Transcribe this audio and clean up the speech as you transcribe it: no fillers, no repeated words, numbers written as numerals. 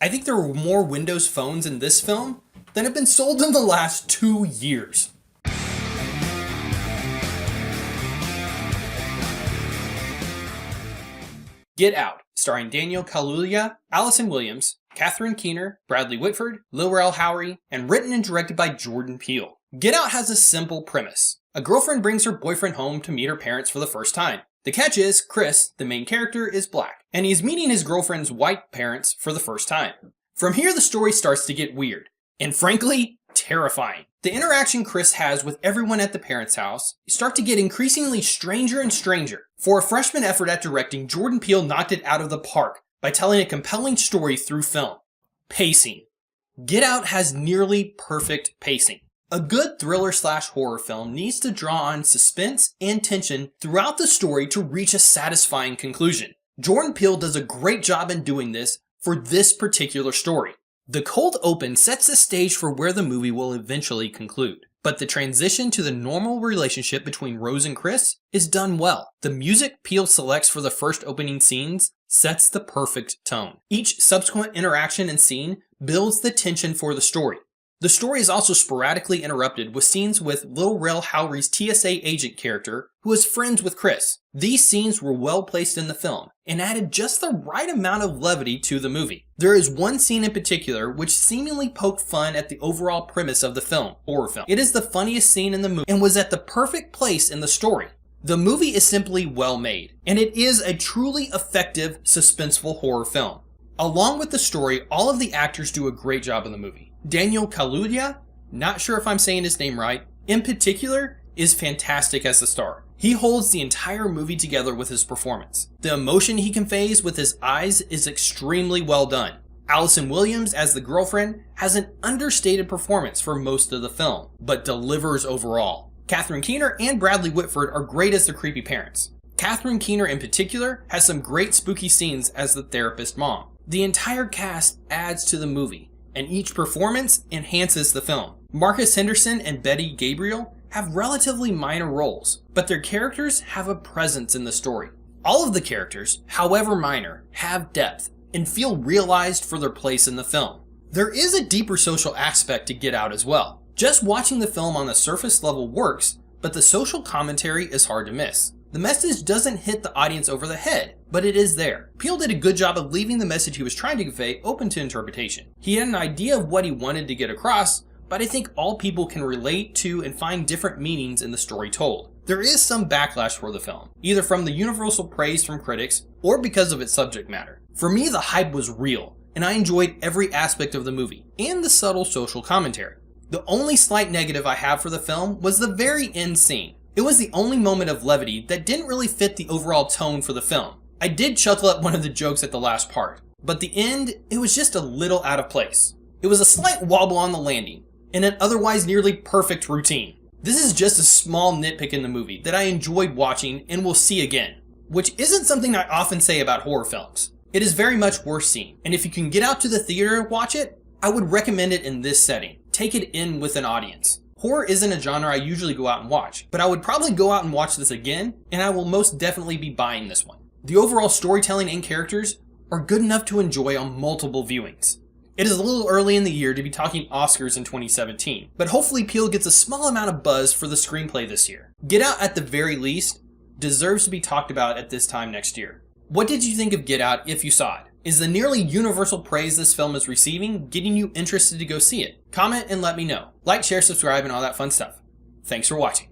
I think there were more Windows phones in this film than have been sold in the last 2 years. Get Out, starring Daniel Kaluuya, Allison Williams, Catherine Keener, Bradley Whitford, LilRel Howery, and written and directed by Jordan Peele. Get Out has a simple premise. A girlfriend brings her boyfriend home to meet her parents for the first time. The catch is, Chris, the main character, is black, and he's meeting his girlfriend's white parents for the first time. From here, the story starts to get weird, and frankly, terrifying. The interaction Chris has with everyone at the parents' house start to get increasingly stranger and stranger. For a freshman effort at directing, Jordan Peele knocked it out of the park by telling a compelling story through film. Pacing. Get Out has nearly perfect pacing. A good thriller/horror film needs to draw on suspense and tension throughout the story to reach a satisfying conclusion. Jordan Peele does a great job in doing this for this particular story. The cold open sets the stage for where the movie will eventually conclude, but the transition to the normal relationship between Rose and Chris is done well. The music Peele selects for the first opening scenes sets the perfect tone. Each subsequent interaction and scene builds the tension for the story. The story is also sporadically interrupted with scenes with LilRel Howery's TSA agent character who is friends with Chris. These scenes were well placed in the film and added just the right amount of levity to the movie. There is one scene in particular which seemingly poked fun at the overall premise of the horror film. It is the funniest scene in the movie and was at the perfect place in the story. The movie is simply well made, and it is a truly effective, suspenseful horror film. Along with the story, all of the actors do a great job in the movie. Daniel Kaluuya, not sure if I'm saying his name right, in particular, is fantastic as the star. He holds the entire movie together with his performance. The emotion he conveys with his eyes is extremely well done. Allison Williams as the girlfriend has an understated performance for most of the film, but delivers overall. Catherine Keener and Bradley Whitford are great as the creepy parents. Catherine Keener in particular has some great spooky scenes as the therapist mom. The entire cast adds to the movie, and each performance enhances the film. Marcus Henderson and Betty Gabriel have relatively minor roles, but their characters have a presence in the story. All of the characters, however minor, have depth and feel realized for their place in the film. There is a deeper social aspect to Get Out as well. Just watching the film on the surface level works, but the social commentary is hard to miss. The message doesn't hit the audience over the head, but it is there. Peele did a good job of leaving the message he was trying to convey open to interpretation. He had an idea of what he wanted to get across, but I think all people can relate to and find different meanings in the story told. There is some backlash for the film, either from the universal praise from critics or because of its subject matter. For me, the hype was real, and I enjoyed every aspect of the movie and the subtle social commentary. The only slight negative I have for the film was the very end scene. It was the only moment of levity that didn't really fit the overall tone for the film. I did chuckle at one of the jokes at the last part, but the end, it was just a little out of place. It was a slight wobble on the landing, and an otherwise nearly perfect routine. This is just a small nitpick in the movie that I enjoyed watching and will see again, which isn't something I often say about horror films. It is very much worth seeing, and if you can get out to the theater and watch it, I would recommend it in this setting. Take it in with an audience. Horror isn't a genre I usually go out and watch, but I would probably go out and watch this again, and I will most definitely be buying this one. The overall storytelling and characters are good enough to enjoy on multiple viewings. It is a little early in the year to be talking Oscars in 2017, but hopefully Peele gets a small amount of buzz for the screenplay this year. Get Out, at the very least, deserves to be talked about at this time next year. What did you think of Get Out if you saw it? Is the nearly universal praise this film is receiving getting you interested to go see it? Comment and let me know. Like, share, subscribe, and all that fun stuff. Thanks for watching.